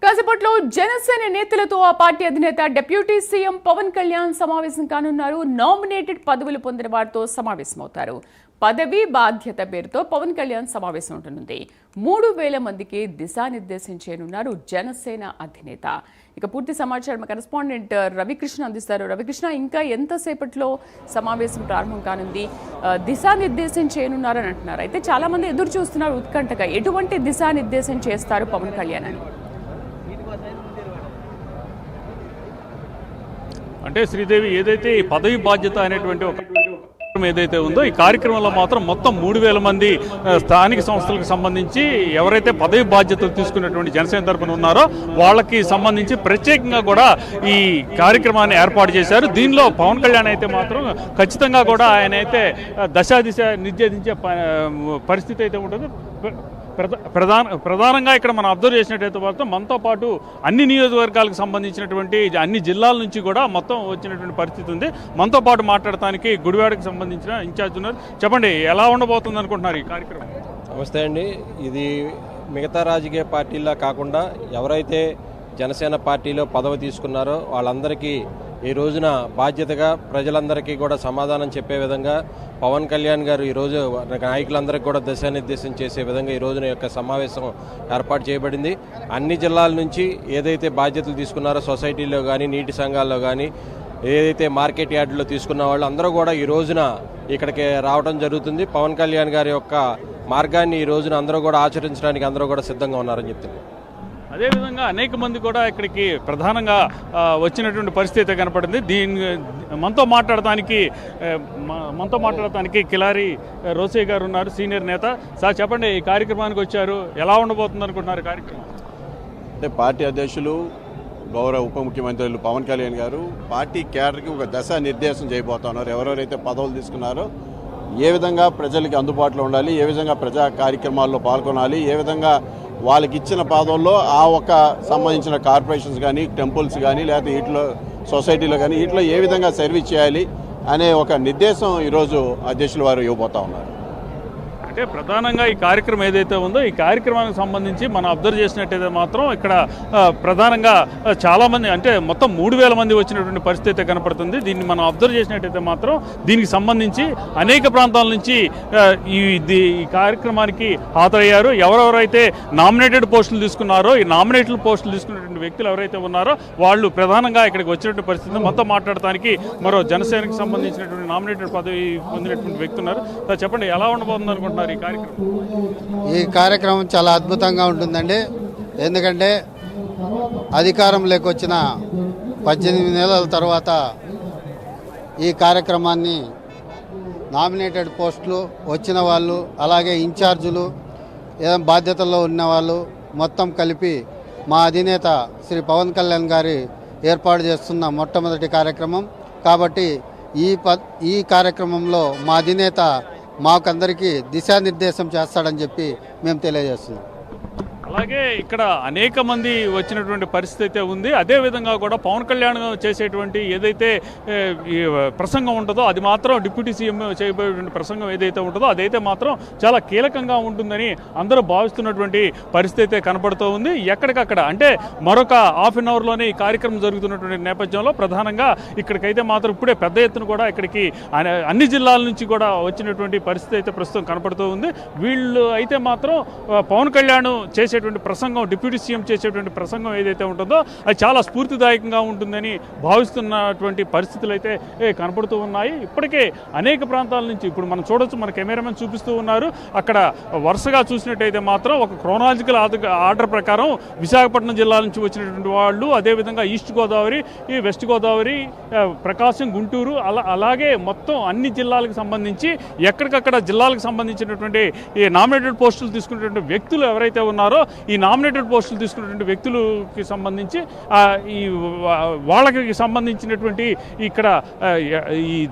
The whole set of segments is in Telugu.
కాసేపట్లో జనసేన నేతలతో ఆ పార్టీ అధినేత డిప్యూటీ సీఎం పవన్ కళ్యాణ్ సమావేశం కానున్నారు. నామినేటెడ్ పదవులు పొందిన వారితో సమావేశమవుతారు. పదవి బాధ్యత పేరుతో పవన్ కళ్యాణ్ సమావేశం ఉంటనుంది. 3000 మందికి దిశానిర్దేశం చేయనున్నారు జనసేన అధినేత. ఇక పూర్తి సమాచారం కరెస్పాండెంట్ రవికృష్ణ అందిస్తారు. రవికృష్ణ, ఇంకా ఎంతసేపట్లో సమావేశం ప్రారంభం కానుంది? దిశానిర్దేశం చేయనున్నారని అంటున్నారు. అయితే చాలా మంది ఎదురు చూస్తున్నారు ఉత్కంఠగా, ఎటువంటి దిశానిర్దేశం చేస్తారు పవన్ కళ్యాణ్ అని? అంటే శ్రీదేవి, ఏదైతే ఈ పదవి బాధ్యత అనేటువంటి ఒక ఏదైతే ఉందో ఈ కార్యక్రమంలో మాత్రం మొత్తం 3000 మంది స్థానిక సంస్థలకు సంబంధించి ఎవరైతే పదవి బాధ్యతలు తీసుకున్నటువంటి జనసేన తరపున ఉన్నారో వాళ్ళకి సంబంధించి ప్రత్యేకంగా కూడా ఈ కార్యక్రమాన్ని ఏర్పాటు చేశారు. దీనిలో పవన్ కళ్యాణ్ అయితే మాత్రం ఖచ్చితంగా కూడా ఆయన అయితే దిశ నిర్దేశించే పరిస్థితి అయితే ఉంటుంది. ప్రధానంగా ఇక్కడ మనం అబ్జర్వ్ చేసినట్టయితే మాత్రం మనతో పాటు అన్ని నియోజకవర్గాలకు సంబంధించినటువంటి అన్ని జిల్లాల నుంచి కూడా మొత్తం వచ్చినటువంటి పరిస్థితి ఉంది. మనతో పాటు మాట్లాడటానికి గుడివాడకి సంబంధించిన ఇన్ఛార్జ్ ఉన్నారు. చెప్పండి, ఎలా ఉండబోతుంది అనుకుంటున్నారు ఈ కార్యక్రమం? నమస్తే అండి. ఇది మిగతా రాజకీయ పార్టీలా కాకుండా ఎవరైతే జనసేన పార్టీలో పదవి తీసుకున్నారో వాళ్ళందరికీ ఈ రోజున బాధ్యతగా ప్రజలందరికీ కూడా సమాధానం చెప్పే విధంగా పవన్ కళ్యాణ్ గారు ఈరోజు నాయకులందరికీ కూడా దిశానిర్దేశం చేసే విధంగా ఈ రోజున యొక్క సమావేశం ఏర్పాటు చేయబడింది. అన్ని జిల్లాల నుంచి ఏదైతే బాధ్యతలు తీసుకున్నారో సొసైటీలో కానీ, నీటి సంఘాల్లో కానీ, ఏదైతే మార్కెట్ యార్డులో తీసుకున్న వాళ్ళు అందరూ కూడా ఈ రోజున ఇక్కడికి రావడం జరుగుతుంది. పవన్ కళ్యాణ్ గారి యొక్క మార్గాన్ని ఈ రోజున అందరూ కూడా ఆచరించడానికి అందరూ కూడా సిద్ధంగా ఉన్నారని చెప్తున్నారు. అదేవిధంగా అనేక మంది కూడా ఇక్కడికి ప్రధానంగా వచ్చినటువంటి పరిస్థితి కనపడింది. మనతో మాట్లాడటానికి కిలారి రోసయ్య గారు ఉన్నారు, సీనియర్ నేత. సార్ చెప్పండి, ఈ కార్యక్రమానికి వచ్చారు, ఎలా ఉండబోతుంది అనుకుంటున్నారు కార్యక్రమం? అంటే పార్టీ అధ్యక్షులు గౌరవ ఉప ముఖ్యమంత్రులు పవన్ కళ్యాణ్ గారు పార్టీ క్యాడర్కి ఒక దశ నిర్దేశం చేయబోతున్నారు. ఎవరెవరైతే పదవులు తీసుకున్నారో ఏ విధంగా ప్రజలకి అందుబాటులో ఉండాలి, ఏ విధంగా ప్రజా కార్యక్రమాల్లో పాల్గొనాలి, ఏ విధంగా వాళ్ళకి ఇచ్చిన పదవుల్లో ఆ ఒక్క సంబంధించిన కార్పొరేషన్స్ కానీ, టెంపుల్స్ కానీ, లేకపోతే వీటిలో సొసైటీలో కానీ వీటిలో ఏ విధంగా సర్వీస్ చేయాలి అనే ఒక నిర్దేశం ఈరోజు అధ్యక్షులు వారు ఇవ్వబోతా ఉన్నారు. అంటే ప్రధానంగా ఈ కార్యక్రమం ఏదైతే ఉందో ఈ కార్యక్రమానికి సంబంధించి మనం అబ్జర్వ్ చేసినట్టయితే మాత్రం ఇక్కడ ప్రధానంగా చాలామంది, అంటే మొత్తం 3000 మంది వచ్చినటువంటి పరిస్థితి అయితే కనపడుతుంది. దీన్ని మనం అబ్జర్వ్ చేసినట్టయితే మాత్రం దీనికి సంబంధించి అనేక ప్రాంతాల నుంచి ఈ కార్యక్రమానికి హాజరయ్యారు. ఎవరెవరైతే నామినేటెడ్ పోస్టులు తీసుకున్నారో ఈ నామినేటెడ్ పోస్టులు తీసుకున్నటువంటి వ్యక్తులు ఎవరైతే ఉన్నారో వాళ్ళు ప్రధానంగా ఇక్కడికి వచ్చినటువంటి పరిస్థితి. మొత్తం మాట్లాడటానికి మరో జనసేనకు సంబంధించినటువంటి నామినేటెడ్ పదవి పొందినటువంటి వ్యక్తి ఉన్నారు. చెప్పండి, ఎలా ఉండబోతుంది అనుకుంటున్నారు ఈ కార్యక్రమం? చాలా అద్భుతంగా ఉంటుందండి. ఎందుకంటే అధికారంలోకి వచ్చిన 18 నెలల తర్వాత ఈ కార్యక్రమాన్ని నామినేటెడ్ పోస్టులు వచ్చిన వాళ్ళు, అలాగే ఇన్ఛార్జీలు, ఏదైనా బాధ్యతల్లో ఉన్న వాళ్ళు మొత్తం కలిపి మా అధినేత శ్రీ పవన్ కళ్యాణ్ గారి ఏర్పాటు చేస్తున్న మొట్టమొదటి కార్యక్రమం కాబట్టి ఈ కార్యక్రమంలో మా అధినేత మాకందరికీ దిశానిర్దేశం చేస్తాడని చెప్పి మేము తెలియజేస్తున్నాం. అలాగే ఇక్కడ అనేక మంది వచ్చినటువంటి పరిస్థితి అయితే ఉంది. అదేవిధంగా కూడా పవన్ కళ్యాణ్ చేసేటువంటి ఏదైతే ప్రసంగం ఉంటుందో అది మాత్రం డిప్యూటీ సీఎం చేయబోయేటువంటి ప్రసంగం ఏదైతే ఉంటుందో అదైతే మాత్రం చాలా కీలకంగా ఉంటుందని అందరూ భావిస్తున్నటువంటి పరిస్థితి అయితే కనపడుతూ ఉంది. ఎక్కడికక్కడ అంటే మరొక హాఫ్ అన్ అవర్లోనే ఈ కార్యక్రమం జరుగుతున్నటువంటి నేపథ్యంలో ప్రధానంగా ఇక్కడికైతే మాత్రం ఇప్పుడే పెద్ద ఎత్తున కూడా ఇక్కడికి అన్ని జిల్లాల నుంచి కూడా వచ్చినటువంటి పరిస్థితి అయితే ప్రస్తుతం కనపడుతూ ఉంది. వీళ్ళు అయితే మాత్రం పవన్ కళ్యాణ్ చేసేటువంటి ప్రసంగం, డిప్యూటీ సీఎం చేసేటువంటి ప్రసంగం ఏదైతే ఉంటుందో అది చాలా స్ఫూర్తిదాయకంగా ఉంటుందని భావిస్తున్నటువంటి పరిస్థితులు అయితే కనపడుతూ ఉన్నాయి. ఇప్పటికే అనేక ప్రాంతాల నుంచి ఇప్పుడు మనం చూడొచ్చు, మన కెమెరామెన్ చూపిస్తూ ఉన్నారు. అక్కడ వరుసగా చూసినట్టయితే మాత్రం ఒక క్రోనాలజికల్ ఆర్డర్ ప్రకారం విశాఖపట్నం జిల్లా నుంచి వచ్చినటువంటి వాళ్ళు, అదేవిధంగా ఈస్ట్ గోదావరి, ఈ వెస్ట్ గోదావరి, ప్రకాశం, గుంటూరు, అలాగే మొత్తం అన్ని జిల్లాలకు సంబంధించి ఎక్కడికక్కడ జిల్లాలకు సంబంధించినటువంటి ఈ నామినేటెడ్ పోస్టులు తీసుకున్నటువంటి వ్యక్తులు ఎవరైతే ఉన్నారో ఈ నామినేటెడ్ పోస్టులు తీసుకున్నటువంటి వ్యక్తులకి సంబంధించి వాళ్ళకి సంబంధించినటువంటి ఇక్కడ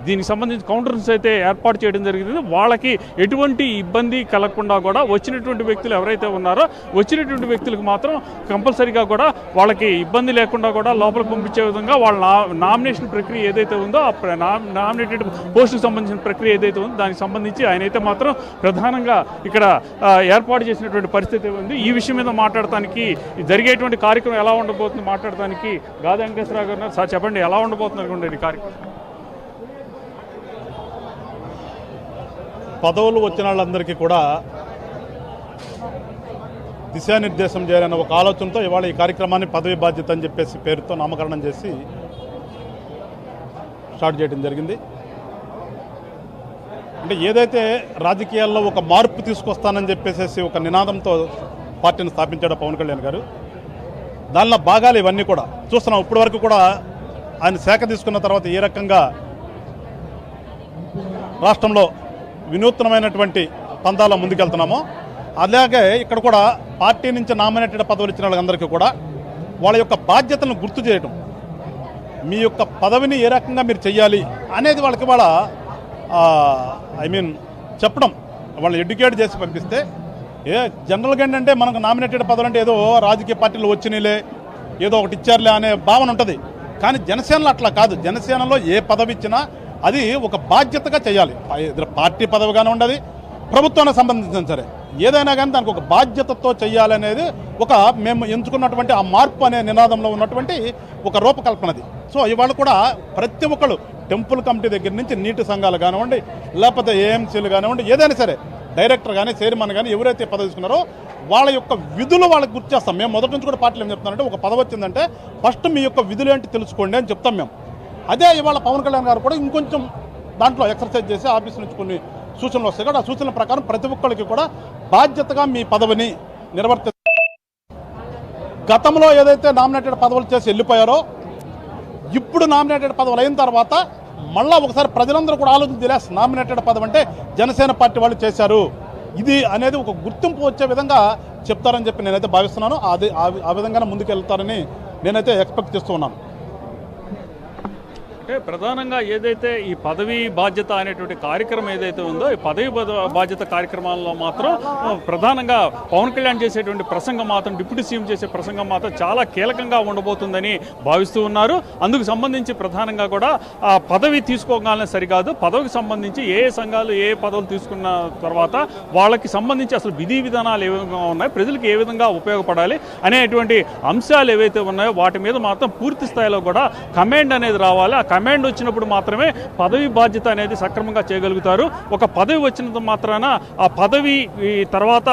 దీనికి సంబంధించి కౌంటర్స్ అయితే ఏర్పాటు చేయడం జరిగింది. వాళ్ళకి ఎటువంటి ఇబ్బంది కలగకుండా కూడా వచ్చినటువంటి వ్యక్తులు ఎవరైతే ఉన్నారో వచ్చినటువంటి వ్యక్తులకు మాత్రం కంపల్సరీగా కూడా వాళ్ళకి ఇబ్బంది లేకుండా కూడా లోపలికి పంపించే విధంగా వాళ్ళ నామినేషన్ ప్రక్రియ ఏదైతే ఉందో ఆ నామినేటెడ్ పోస్టుకు సంబంధించిన ప్రక్రియ ఏదైతే ఉందో దానికి సంబంధించి ఆయన అయితే మాత్రం ప్రధానంగా ఇక్కడ ఏర్పాటు చేసినటువంటి పరిస్థితి ఉంది. ఈ విషయం మీద మాట్లాడటానికి జరిగేటువంటి కార్యక్రమం ఎలా ఉండబోతుంది మాట్లాడటానికి గాది వెంకటేశ్వరరావు గారు ఉన్నారు. సార్ చెప్పండి, ఎలా ఉండబోతుంది అనుకోండి ఈ కార్యక్రమం? పదవులు వచ్చిన వాళ్ళందరికీ కూడా దిశానిర్దేశం చేయాలన్న ఒక ఆలోచనతో ఇవాళ ఈ కార్యక్రమాన్ని పదవి బాధ్యత అని చెప్పేసి పేరుతో నామకరణం చేసి స్టార్ట్ చేయడం జరిగింది. అంటే ఏదైతే రాజకీయాల్లో ఒక మార్పు తీసుకొస్తానని చెప్పేసి ఒక నినాదంతో పార్టీని స్థాపించాడు పవన్ కళ్యాణ్ గారు, దానిలో భాగాలు ఇవన్నీ కూడా చూస్తున్నాం. ఇప్పటి వరకు కూడా ఆయన శాఖ తీసుకున్న తర్వాత ఏ రకంగా రాష్ట్రంలో వినూత్నమైనటువంటి పందాలో ముందుకెళ్తున్నామో అలాగే ఇక్కడ కూడా పార్టీ నుంచి నామినేటెడ్ పదవులు ఇచ్చిన వాళ్ళందరికీ కూడా వాళ్ళ యొక్క బాధ్యతలను గుర్తు చేయడం, మీ యొక్క పదవిని ఏ రకంగా మీరు చెయ్యాలి అనేది వాళ్ళకి వాళ్ళ చెప్పడం, వాళ్ళని ఎడ్యుకేట్ చేసి పంపిస్తే జనరల్గా ఏంటంటే మనకు నామినేటెడ్ పదవులు అంటే ఏదో రాజకీయ పార్టీలు వచ్చినలే ఏదో ఒకటి ఇచ్చారులే అనే భావన ఉంటుంది. కానీ జనసేనలో అట్లా కాదు. జనసేనలో ఏ పదవి ఇచ్చినా అది ఒక బాధ్యతగా చేయాలి. పార్టీ పదవిగానే ఉండదు, ప్రభుత్వానికి సంబంధించిన సరే ఏదైనా కానీ దానికి ఒక బాధ్యతతో చేయాలనేది ఒక మేము ఎంచుకున్నటువంటి ఆ మార్పు అనే నినాదంలో ఉన్నటువంటి ఒక రూపకల్పనది. సో ఇవాళ కూడా ప్రతి ఒక్కళ్ళు టెంపుల్ కమిటీ దగ్గర నుంచి నీటి సంఘాలు కానివ్వండి, లేకపోతే ఏఎంసీలు కానివ్వండి, ఏదైనా సరే డైరెక్టర్ కానీ చైర్మన్ కానీ ఎవరైతే పదవి తీసుకున్నారో వాళ్ళ యొక్క విధులు వాళ్ళకి గుర్తు చేస్తాం. మేము మొదటి నుంచి కూడా పార్టీలు ఏం చెప్తున్నారంటే ఒక పదవి వచ్చిందంటే ఫస్ట్ మీ యొక్క విధులు ఏంటి తెలుసుకోండి అని చెప్తాం మేము. అదే ఇవాళ పవన్ కళ్యాణ్ గారు కూడా ఇంకొంచెం దాంట్లో ఎక్సర్సైజ్ చేసి ఆఫీస్ నుంచి కొన్ని సూచనలు వస్తాయి కూడా ఆ సూచనల ప్రకారం ప్రతి ఒక్కరికి కూడా బాధ్యతగా మీ పదవిని గతంలో ఏదైతే నామినేటెడ్ పదవులు చేసి వెళ్ళిపోయారో ఇప్పుడు నామినేటెడ్ పదవులు అయిన తర్వాత మళ్ళా ఒకసారి ప్రజలందరూ కూడా ఆలోచన తెలియదు. నామినేటెడ్ పదవి అంటే జనసేన పార్టీ వాళ్ళు చేశారు ఇది అనేది ఒక గుర్తింపు వచ్చే విధంగా చెప్తారని చెప్పి నేనైతే భావిస్తున్నాను. అది ఆ విధంగానే ముందుకెళ్తారని నేనైతే ఎక్స్పెక్ట్ చేస్తూ ఉన్నాను. అంటే ప్రధానంగా ఏదైతే ఈ పదవి బాధ్యత అనేటువంటి కార్యక్రమం ఏదైతే ఉందో ఈ పదవి బాధ్యత కార్యక్రమాల్లో మాత్రం ప్రధానంగా పవన్ కళ్యాణ్ చేసేటువంటి ప్రసంగం మాత్రం డిప్యూటీ సీఎం చేసే ప్రసంగం మాత్రం చాలా కీలకంగా ఉండబోతుందని భావిస్తూ ఉన్నారు. అందుకు సంబంధించి ప్రధానంగా కూడా ఆ పదవి తీసుకోగానే సరికాదు, పదవికి సంబంధించి ఏ సంఘాలు ఏ పదవులు తీసుకున్న తర్వాత వాళ్ళకి సంబంధించి అసలు విధి విధానాలు ఏ విధంగా ఉన్నాయి, ప్రజలకు ఏ విధంగా ఉపయోగపడాలి అనేటువంటి అంశాలు ఏవైతే ఉన్నాయో వాటి మీద మాత్రం పూర్తి స్థాయిలో కూడా కమాండ్ అనేది రావాలి. ఆ కమాండ్ వచ్చినప్పుడు మాత్రమే పదవి బాధ్యత అనేది సక్రమంగా చేయగలుగుతారు. ఒక పదవి వచ్చినంత మాత్రాన ఆ పదవి తర్వాత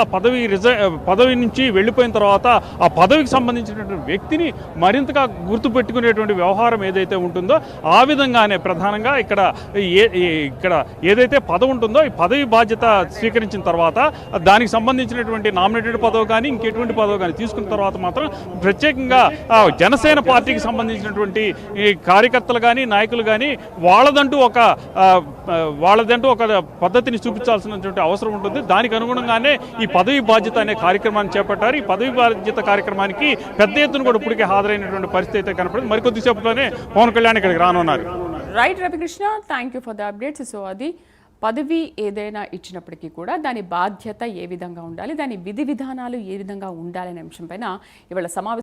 పదవి నుంచి వెళ్ళిపోయిన తర్వాత ఆ పదవికి సంబంధించినటువంటి వ్యక్తిని మరింతగా గుర్తుపెట్టుకునేటువంటి వ్యవహారం ఏదైతే ఉంటుందో ఆ విధంగానే ప్రధానంగా ఇక్కడ ఏదైతే పదవి ఉంటుందో ఈ పదవి బాధ్యత స్వీకరించిన తర్వాత దానికి సంబంధించినటువంటి నామినేటెడ్ పదవి కానీ ఇంకెటువంటి పదవి కానీ తీసుకున్న తర్వాత మాత్రం ప్రత్యేకంగా జనసేన పార్టీకి సంబంధించినటువంటి ఈ కార్యకర్తలు కానీ నాయకులు కానీ వాళ్ళదంటూ ఒక పద్ధతిని చూపించాల్సినటువంటి అవసరం ఉంటుంది. దానికి అనుగుణంగానే ఈ పదవి బాధ్యత అనే కార్యక్రమాన్ని చేపట్టారు. ఈ పదవి బాధ్యత కార్యక్రమానికి పెద్ద ఎత్తున కూడా ఇప్పటికే హాజరైనటువంటి పరిస్థితి అయితే కనపడింది. మరికొద్దిసేపులోనే పవన్ కళ్యాణ్ ఇక్కడికి రానున్నారు. Right Ravikrishna, thank you for the updates. So అది పదవి ఏదైనా ఇచ్చినప్పటికీ కూడా దాని బాధ్యత ఏ విధంగా ఉండాలి, దాని విధి విధానాలు ఏ విధంగా ఉండాలనే అంశంపైన ఇవాళ సమావేశం